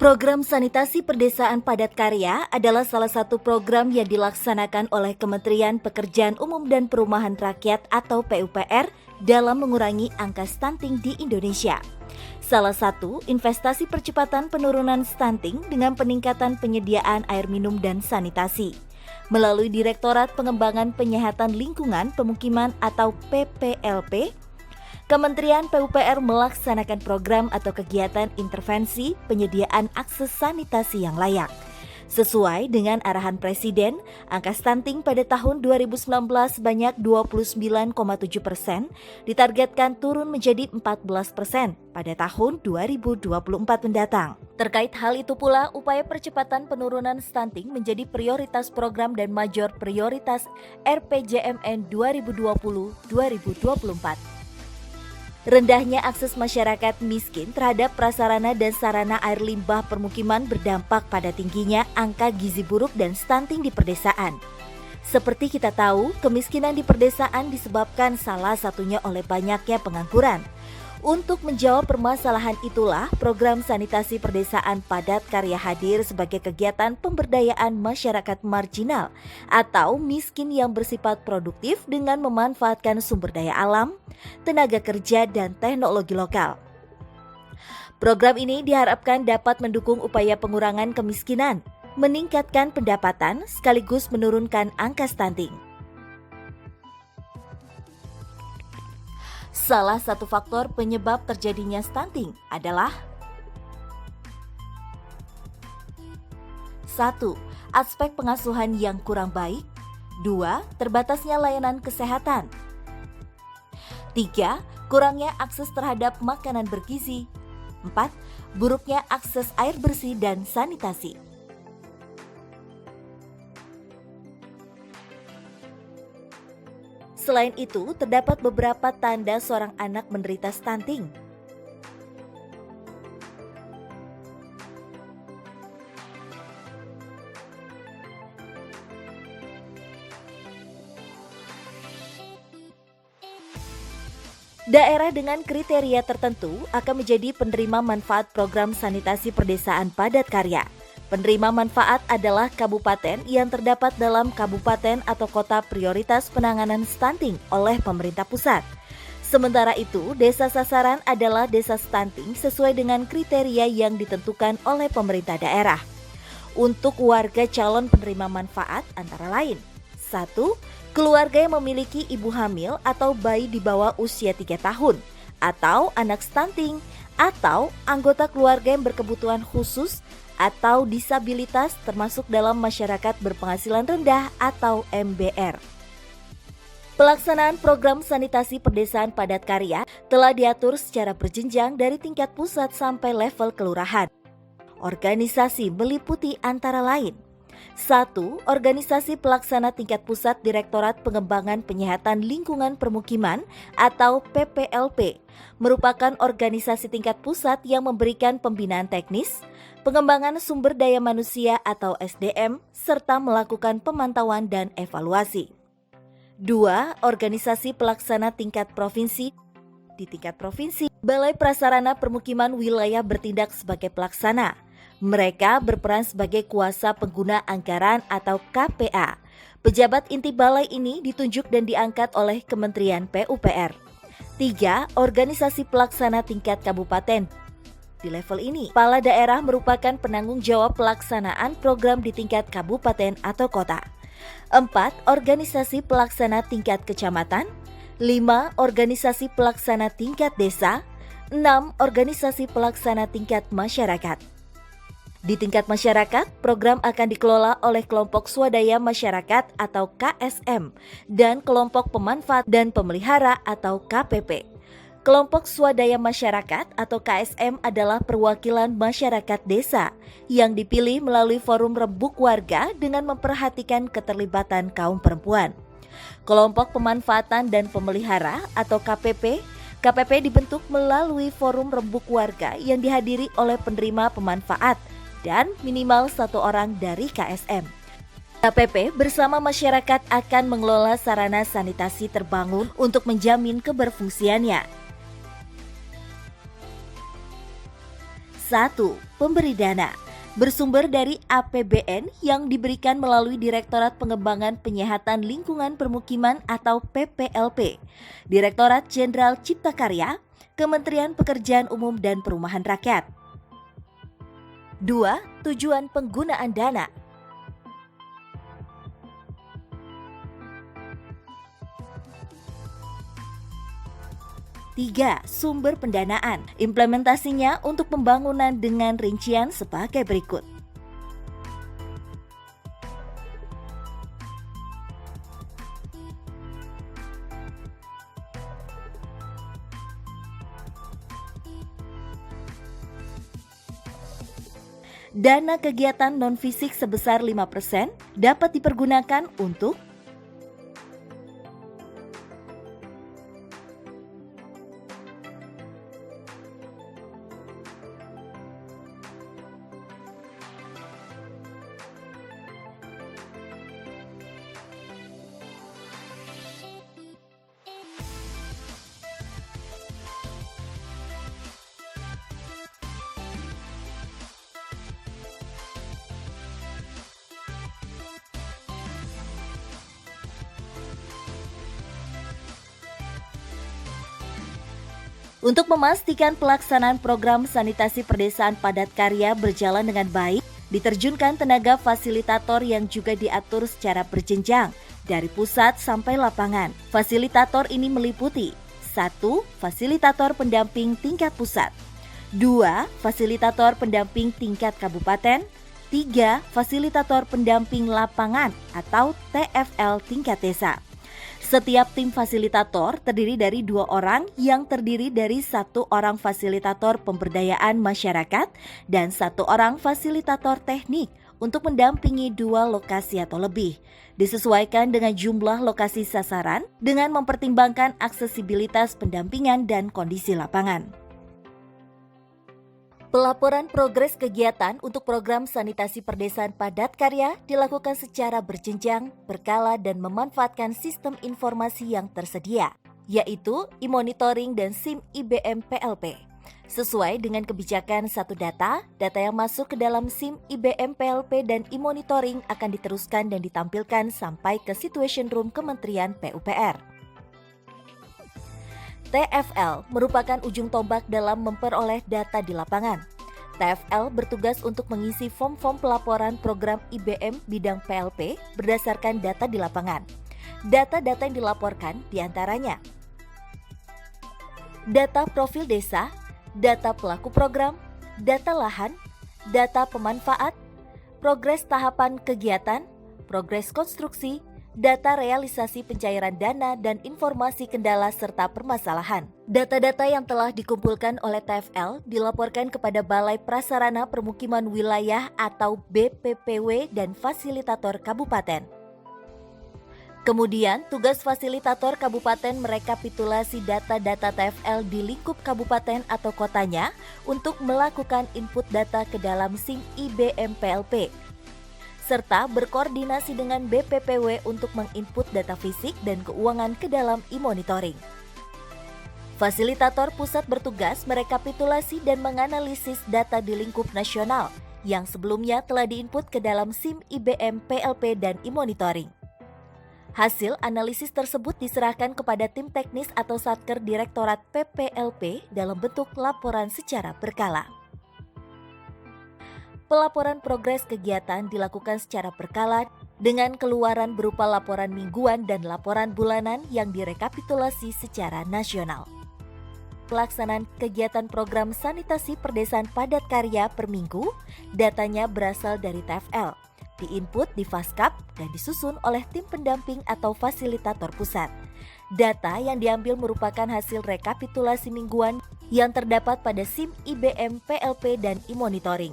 Program Sanitasi Perdesaan Padat Karya adalah salah satu program yang dilaksanakan oleh Kementerian Pekerjaan Umum dan Perumahan Rakyat atau PUPR dalam mengurangi angka stunting di Indonesia. Salah satu investasi percepatan penurunan stunting dengan peningkatan penyediaan air minum dan sanitasi. Melalui Direktorat Pengembangan Penyehatan Lingkungan Pemukiman atau PPLP, Kementerian PUPR melaksanakan program atau kegiatan intervensi penyediaan akses sanitasi yang layak. Sesuai dengan arahan Presiden, angka stunting pada tahun 2019 sebanyak 29,7%, ditargetkan turun menjadi 14% pada tahun 2024 mendatang. Terkait hal itu pula, upaya percepatan penurunan stunting menjadi prioritas program dan major prioritas RPJMN 2020-2024. Rendahnya akses masyarakat miskin terhadap prasarana dan sarana air limbah permukiman berdampak pada tingginya angka gizi buruk dan stunting di pedesaan. Seperti kita tahu, kemiskinan di pedesaan disebabkan salah satunya oleh banyaknya pengangguran. Untuk menjawab permasalahan itulah, program sanitasi perdesaan padat karya hadir sebagai kegiatan pemberdayaan masyarakat marginal atau miskin yang bersifat produktif dengan memanfaatkan sumber daya alam, tenaga kerja, dan teknologi lokal. Program ini diharapkan dapat mendukung upaya pengurangan kemiskinan, meningkatkan pendapatan, sekaligus menurunkan angka stunting. Salah satu faktor penyebab terjadinya stunting adalah 1. Aspek pengasuhan yang kurang baik. 2. Terbatasnya layanan kesehatan. 3. Kurangnya akses terhadap makanan bergizi. 4. Buruknya akses air bersih dan sanitasi. Selain itu, terdapat beberapa tanda seorang anak menderita stunting. Daerah dengan kriteria tertentu akan menjadi penerima manfaat program sanitasi perdesaan padat karya. Penerima manfaat adalah kabupaten yang terdapat dalam kabupaten atau kota prioritas penanganan stunting oleh pemerintah pusat. Sementara itu, desa sasaran adalah desa stunting sesuai dengan kriteria yang ditentukan oleh pemerintah daerah. Untuk warga calon penerima manfaat antara lain: 1. Keluarga yang memiliki ibu hamil atau bayi di bawah usia 3 tahun, atau anak stunting, atau anggota keluarga yang berkebutuhan khusus atau disabilitas termasuk dalam masyarakat berpenghasilan rendah atau MBR. Pelaksanaan program sanitasi perdesaan padat karya telah diatur secara berjenjang dari tingkat pusat sampai level kelurahan. Organisasi meliputi antara lain: 1. Organisasi pelaksana tingkat pusat Direktorat Pengembangan Penyehatan Lingkungan Permukiman atau PPLP, merupakan organisasi tingkat pusat yang memberikan pembinaan teknis, pengembangan sumber daya manusia atau SDM, serta melakukan pemantauan dan evaluasi. 2. Organisasi pelaksana tingkat provinsi. Di tingkat provinsi, Balai Prasarana Permukiman Wilayah bertindak sebagai pelaksana. Mereka berperan sebagai kuasa pengguna anggaran atau KPA. Pejabat inti balai ini ditunjuk dan diangkat oleh Kementerian PUPR. 3. Organisasi pelaksana tingkat kabupaten. Di level ini, kepala daerah merupakan penanggung jawab pelaksanaan program di tingkat kabupaten atau kota. 4. Organisasi pelaksana tingkat kecamatan. 5. Organisasi pelaksana tingkat desa. 6. Organisasi pelaksana tingkat masyarakat. Di tingkat masyarakat, program akan dikelola oleh kelompok swadaya masyarakat atau KSM dan kelompok pemanfaat dan pemelihara atau KPP. Kelompok swadaya masyarakat atau KSM adalah perwakilan masyarakat desa yang dipilih melalui forum rembuk warga dengan memperhatikan keterlibatan kaum perempuan. Kelompok pemanfaatan dan pemelihara atau KPP dibentuk melalui forum rembuk warga yang dihadiri oleh penerima pemanfaat dan minimal 1 orang dari KSM. KPP bersama masyarakat akan mengelola sarana sanitasi terbangun untuk menjamin keberfungsiannya. 1. Pemberi dana. Bersumber dari APBN yang diberikan melalui Direktorat Pengembangan Penyihatan Lingkungan Permukiman atau PPLP, Direktorat Jenderal Cipta Karya, Kementerian Pekerjaan Umum dan Perumahan Rakyat. 2. Tujuan penggunaan dana. Tiga, sumber pendanaan. Implementasinya untuk pembangunan dengan rincian sebagai berikut. Dana kegiatan non-fisik sebesar 5% dapat dipergunakan untuk untuk memastikan pelaksanaan program sanitasi perdesaan padat karya berjalan dengan baik, diterjunkan tenaga fasilitator yang juga diatur secara berjenjang dari pusat sampai lapangan. Fasilitator ini meliputi 1. Fasilitator pendamping tingkat pusat, 2. Fasilitator pendamping tingkat kabupaten, 3. Fasilitator pendamping lapangan atau TFL tingkat desa. Setiap tim fasilitator terdiri dari 2 orang yang terdiri dari 1 orang fasilitator pemberdayaan masyarakat dan 1 orang fasilitator teknik untuk mendampingi 2 lokasi atau lebih. Disesuaikan dengan jumlah lokasi sasaran dengan mempertimbangkan aksesibilitas pendampingan dan kondisi lapangan. Pelaporan progres kegiatan untuk program sanitasi perdesaan padat karya dilakukan secara berjenjang, berkala dan memanfaatkan sistem informasi yang tersedia, yaitu e-monitoring dan SIM IBM PLP. Sesuai dengan kebijakan satu data yang masuk ke dalam SIM IBM PLP dan e-monitoring akan diteruskan dan ditampilkan sampai ke Situation Room Kementerian PUPR. TFL merupakan ujung tombak dalam memperoleh data di lapangan. TFL bertugas untuk mengisi form-form pelaporan program IBM bidang PLP berdasarkan data di lapangan. Data-data yang dilaporkan diantaranya data profil desa, data pelaku program, data lahan, data pemanfaat, progres tahapan kegiatan, progres konstruksi, data realisasi pencairan dana dan informasi kendala serta permasalahan. Data-data yang telah dikumpulkan oleh TFL dilaporkan kepada Balai Prasarana Permukiman Wilayah atau BPPW dan fasilitator kabupaten. Kemudian, tugas fasilitator kabupaten merekapitulasi data-data TFL di lingkup kabupaten atau kotanya untuk melakukan input data ke dalam SIM IBM PLP, serta berkoordinasi dengan BPPW untuk menginput data fisik dan keuangan ke dalam e-monitoring. Fasilitator pusat bertugas merekapitulasi dan menganalisis data di lingkup nasional yang sebelumnya telah diinput ke dalam SIM IBM PLP dan e-monitoring. Hasil analisis tersebut diserahkan kepada tim teknis atau Satker Direktorat PPLP dalam bentuk laporan secara berkala. Pelaporan progres kegiatan dilakukan secara berkala dengan keluaran berupa laporan mingguan dan laporan bulanan yang direkapitulasi secara nasional. Pelaksanaan kegiatan program sanitasi perdesaan padat karya per minggu, datanya berasal dari TFL, diinput di Faskap dan disusun oleh tim pendamping atau fasilitator pusat. Data yang diambil merupakan hasil rekapitulasi mingguan yang terdapat pada SIM IBM PLP dan e-monitoring.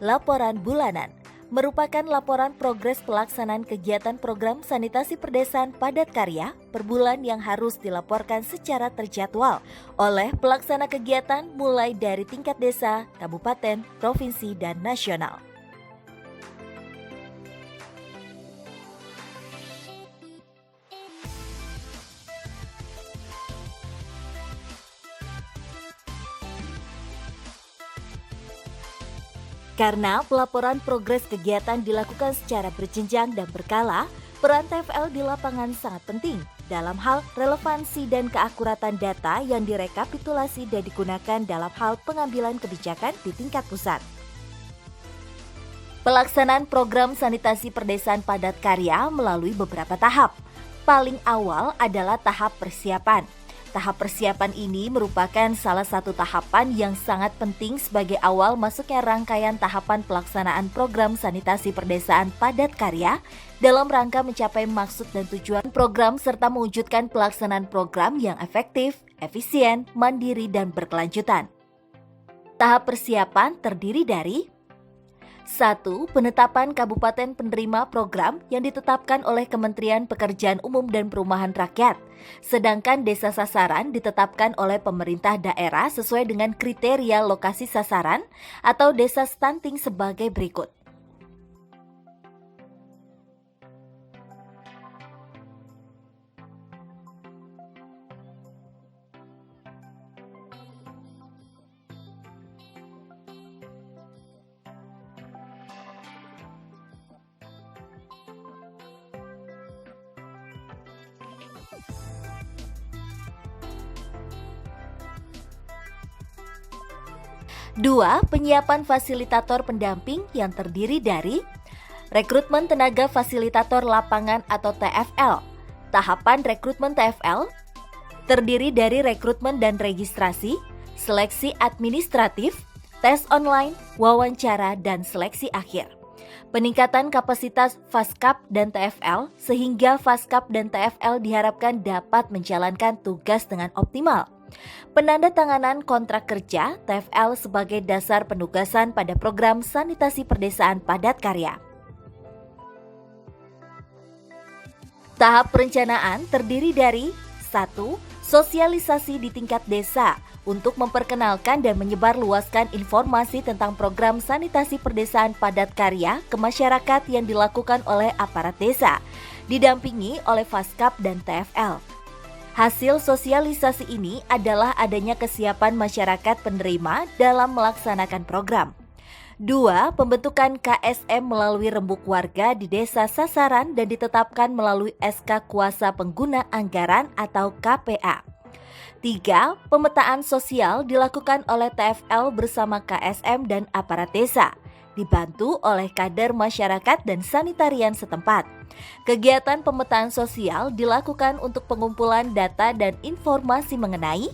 Laporan bulanan merupakan laporan progres pelaksanaan kegiatan program sanitasi perdesaan padat karya per bulan yang harus dilaporkan secara terjadwal oleh pelaksana kegiatan mulai dari tingkat desa, kabupaten, provinsi, dan nasional. Karena pelaporan progres kegiatan dilakukan secara berjenjang dan berkala, peran TFL di lapangan sangat penting dalam hal relevansi dan keakuratan data yang direkapitulasi dan digunakan dalam hal pengambilan kebijakan di tingkat pusat. Pelaksanaan program sanitasi perdesaan padat karya melalui beberapa tahap. Paling awal adalah tahap persiapan. Tahap persiapan ini merupakan salah satu tahapan yang sangat penting sebagai awal masuknya rangkaian tahapan pelaksanaan program sanitasi perdesaan padat karya dalam rangka mencapai maksud dan tujuan program serta mewujudkan pelaksanaan program yang efektif, efisien, mandiri, dan berkelanjutan. Tahap persiapan terdiri dari 1. Penetapan kabupaten penerima program yang ditetapkan oleh Kementerian Pekerjaan Umum dan Perumahan Rakyat. Sedangkan desa sasaran ditetapkan oleh pemerintah daerah sesuai dengan kriteria lokasi sasaran atau desa stunting sebagai berikut. Dua, penyiapan fasilitator pendamping yang terdiri dari rekrutmen tenaga fasilitator lapangan atau TFL. Tahapan rekrutmen TFL terdiri dari rekrutmen dan registrasi, seleksi administratif, tes online, wawancara, dan seleksi akhir. Peningkatan kapasitas Faskap dan TFL sehingga Faskap dan TFL diharapkan dapat menjalankan tugas dengan optimal. Penandatanganan kontrak kerja TFL sebagai dasar penugasan pada program sanitasi perdesaan padat karya. Tahap perencanaan terdiri dari 1. Sosialisasi di tingkat desa untuk memperkenalkan dan menyebarluaskan informasi tentang program sanitasi perdesaan padat karya ke masyarakat yang dilakukan oleh aparat desa, didampingi oleh Faskap dan TFL. Hasil sosialisasi ini adalah adanya kesiapan masyarakat penerima dalam melaksanakan program. 2. Pembentukan KSM melalui rembuk warga di desa sasaran dan ditetapkan melalui SK Kuasa Pengguna Anggaran atau KPA. 3. Pemetaan sosial dilakukan oleh TFL bersama KSM dan aparat desa, dibantu oleh kader masyarakat dan sanitarian setempat. Kegiatan pemetaan sosial dilakukan untuk pengumpulan data dan informasi mengenai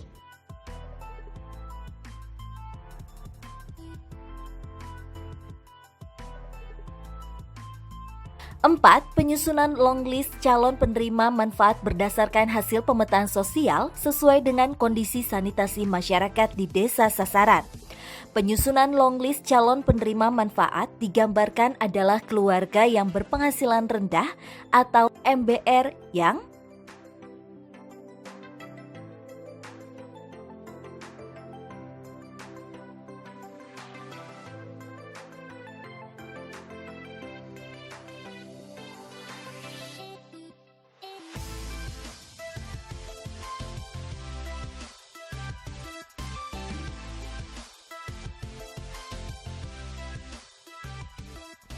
4. Penyusunan long list calon penerima manfaat berdasarkan hasil pemetaan sosial sesuai dengan kondisi sanitasi masyarakat di desa sasaran. Penyusunan long list calon penerima manfaat digambarkan adalah keluarga yang berpenghasilan rendah atau MBR yang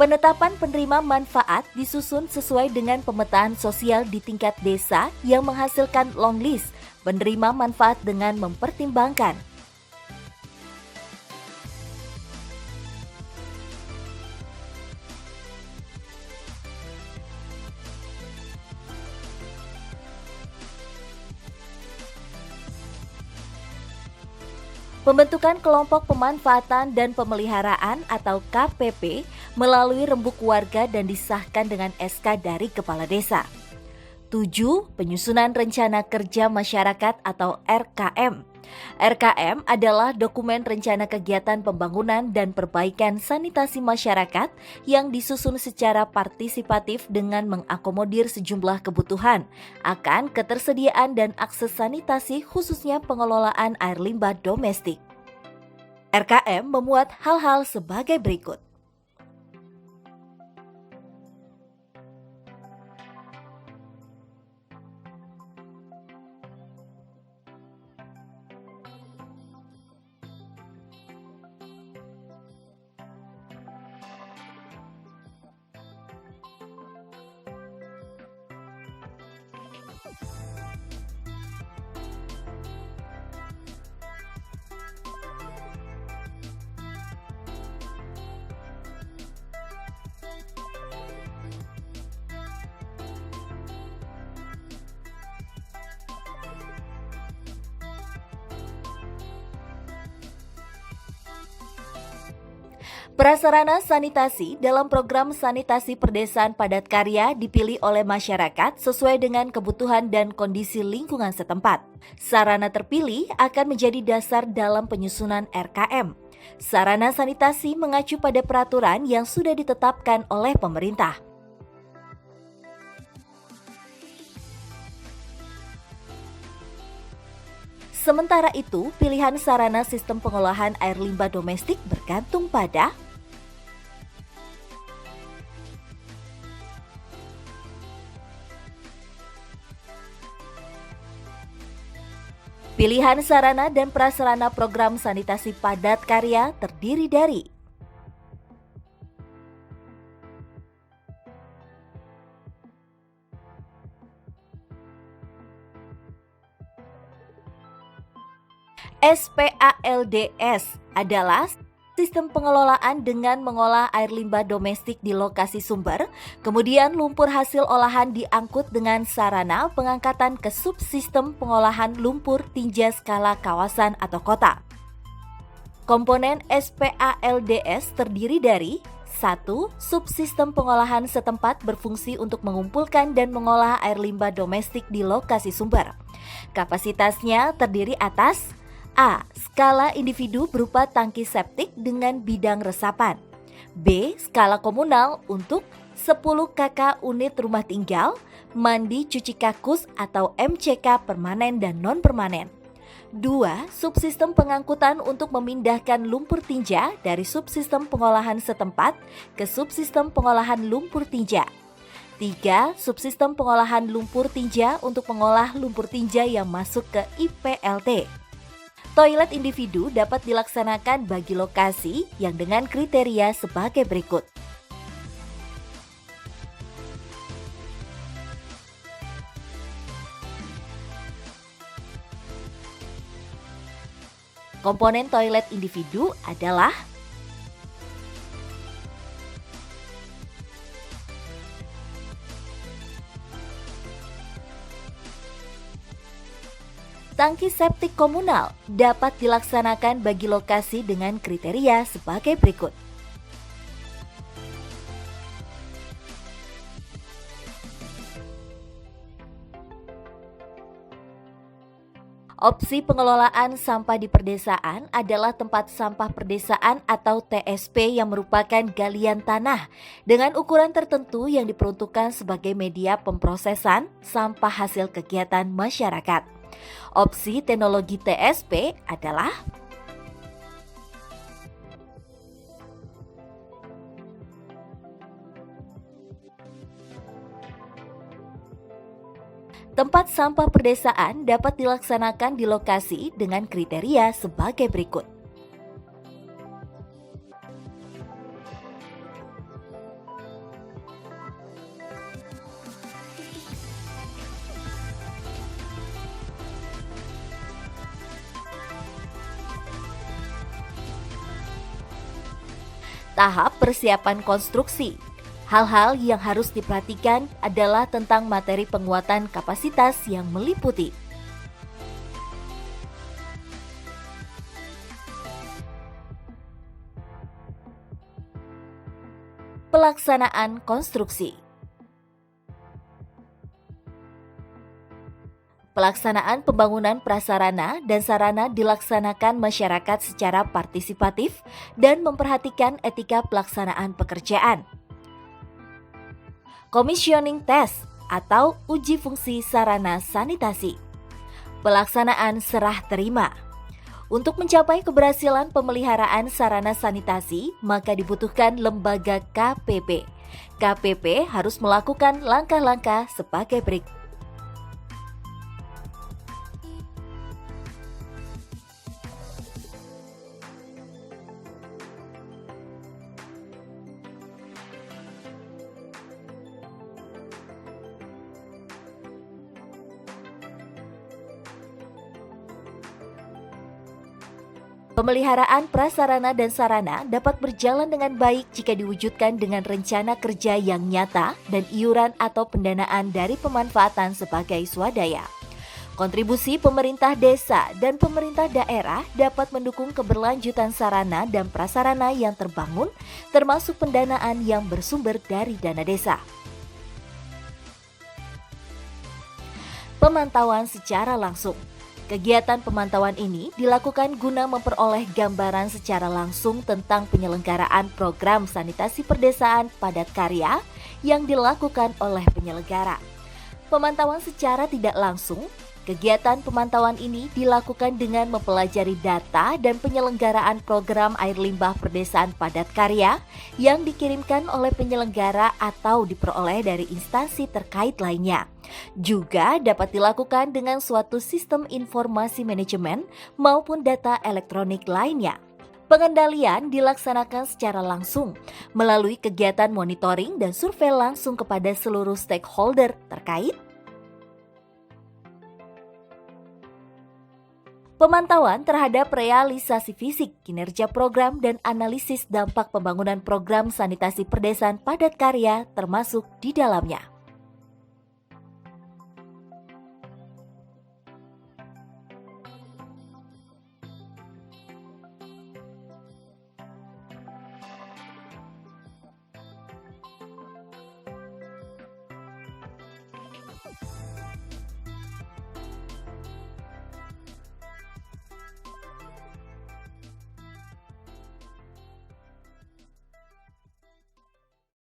penetapan penerima manfaat disusun sesuai dengan pemetaan sosial di tingkat desa yang menghasilkan long list penerima manfaat dengan mempertimbangkan pembentukan kelompok pemanfaatan dan pemeliharaan atau KPP melalui rembuk warga dan disahkan dengan SK dari Kepala Desa. 7. Penyusunan Rencana Kerja Masyarakat atau RKM. RKM adalah dokumen rencana kegiatan pembangunan dan perbaikan sanitasi masyarakat yang disusun secara partisipatif dengan mengakomodir sejumlah kebutuhan akan ketersediaan dan akses sanitasi khususnya pengelolaan air limbah domestik. RKM memuat hal-hal sebagai berikut. Prasarana sanitasi dalam program sanitasi perdesaan padat karya dipilih oleh masyarakat sesuai dengan kebutuhan dan kondisi lingkungan setempat. Sarana terpilih akan menjadi dasar dalam penyusunan RKM. Sarana sanitasi mengacu pada peraturan yang sudah ditetapkan oleh pemerintah. Sementara itu, pilihan sarana sistem pengolahan air limbah domestik bergantung pada pilihan sarana dan prasarana program sanitasi padat karya terdiri dari SPALDS adalah sistem pengelolaan dengan mengolah air limbah domestik di lokasi sumber, kemudian lumpur hasil olahan diangkut dengan sarana pengangkatan ke subsistem pengolahan lumpur tinja skala kawasan atau kota. Komponen SPALDS terdiri dari 1. Subsistem pengolahan setempat berfungsi untuk mengumpulkan dan mengolah air limbah domestik di lokasi sumber. Kapasitasnya terdiri atas A. Skala individu berupa tangki septik dengan bidang resapan. B. Skala komunal untuk 10 KK unit rumah tinggal, mandi cuci kakus atau MCK permanen dan non-permanen. 2. Subsistem pengangkutan untuk memindahkan lumpur tinja dari subsistem pengolahan setempat ke subsistem pengolahan lumpur tinja. 3. Subsistem pengolahan lumpur tinja untuk mengolah lumpur tinja yang masuk ke IPLT. Toilet individu dapat dilaksanakan bagi lokasi yang dengan kriteria sebagai berikut. Komponen toilet individu adalah tangki septik komunal dapat dilaksanakan bagi lokasi dengan kriteria sebagai berikut. Opsi pengelolaan sampah di perdesaan adalah tempat sampah perdesaan atau TSP yang merupakan galian tanah dengan ukuran tertentu yang diperuntukkan sebagai media pemprosesan sampah hasil kegiatan masyarakat. Opsi teknologi TSP adalah tempat sampah perdesaan dapat dilaksanakan di lokasi dengan kriteria sebagai berikut. Tahap persiapan konstruksi. Hal-hal yang harus diperhatikan adalah tentang materi penguatan kapasitas yang meliputi pelaksanaan konstruksi. Pelaksanaan pembangunan prasarana dan sarana dilaksanakan masyarakat secara partisipatif dan memperhatikan etika pelaksanaan pekerjaan. Commissioning test atau uji fungsi sarana sanitasi. Pelaksanaan serah terima. Untuk mencapai keberhasilan pemeliharaan sarana sanitasi, maka dibutuhkan lembaga KPP. KPP harus melakukan langkah-langkah sebagai berikut. Pemeliharaan prasarana dan sarana dapat berjalan dengan baik jika diwujudkan dengan rencana kerja yang nyata dan iuran atau pendanaan dari pemanfaatan sebagai swadaya. Kontribusi pemerintah desa dan pemerintah daerah dapat mendukung keberlanjutan sarana dan prasarana yang terbangun, termasuk pendanaan yang bersumber dari dana desa. Pemantauan secara langsung. Kegiatan pemantauan ini dilakukan guna memperoleh gambaran secara langsung tentang penyelenggaraan program sanitasi perdesaan padat karya yang dilakukan oleh penyelenggara. Pemantauan secara tidak langsung. Kegiatan pemantauan ini dilakukan dengan mempelajari data dan penyelenggaraan program air limbah perdesaan padat karya yang dikirimkan oleh penyelenggara atau diperoleh dari instansi terkait lainnya. Juga dapat dilakukan dengan suatu sistem informasi manajemen maupun data elektronik lainnya. Pengendalian dilaksanakan secara langsung melalui kegiatan monitoring dan survei langsung kepada seluruh stakeholder terkait. Pemantauan terhadap realisasi fisik, kinerja program, dan analisis dampak pembangunan program sanitasi perdesaan padat karya termasuk di dalamnya.